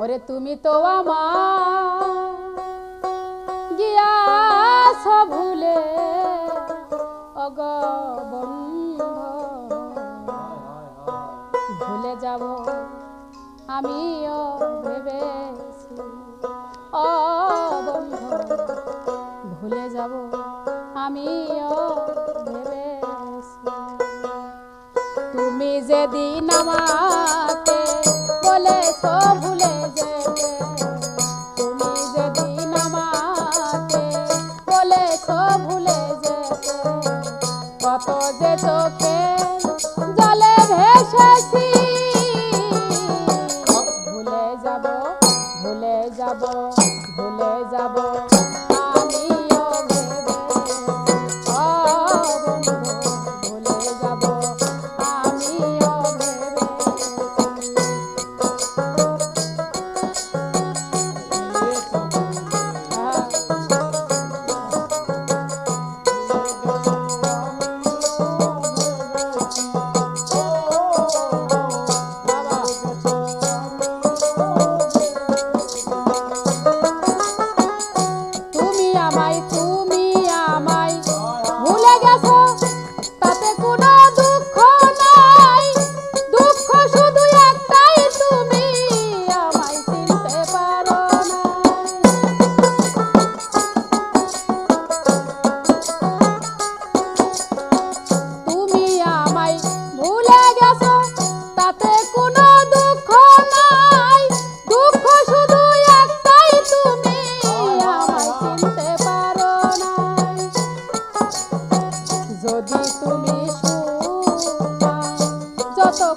ওরে তুমি তো আমার গিয়াছ ভুলে অগ বন্ধু, ভুলে যাব আমিও ভেবেছি ও বন্ধু, ভুলে যাব আমিও ভেবেছি। তুমি যেদিন আমাকে বলেছো ভুলে যেতে, তুমি যেদিন আমাকে বলেছো ভুলে যেতে, কত যে চোখে জলে ভেসেছি, ভুলে যাব ভুলে যাব ভুলে যাব আমিও ভেবেছি ও বন্ধু, ভুলে যাব আমিও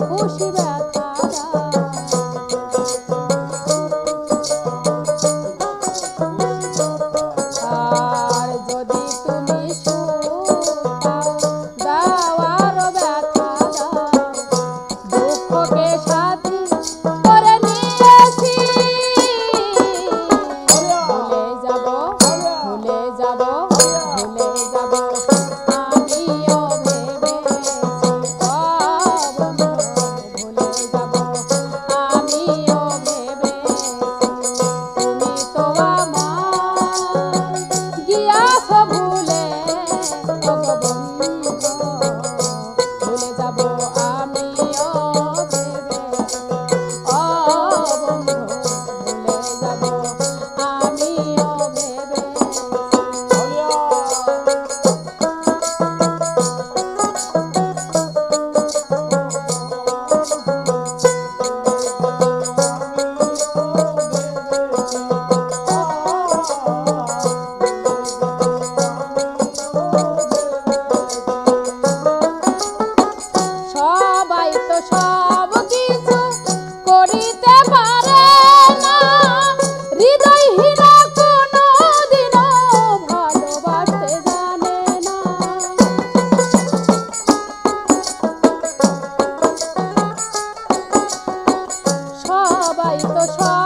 খুশি ব্যথা আর যদি তুমি দাও আরো ব্যথা দুঃখকে সাথী করে নিয়েছি, ভুলে যাব ভুলে যাব ভুলে যাব আমিও ভেবেছি ও বন্ধু, ভুলে যাব আমিও ভেবেছি। তুমি তো আমার গিয়াছ ভুলে ও বন্ধু, ভুলে যাব আমিও ভেবেছি ও বন্ধু, ভুলে যাব আমিও ভেবেছি। সবাই তো সব কিছু করিতে পারে না, হৃদয়হীনা কোনো দিনও ভালোবাসতে জানে না। সবাই তো সব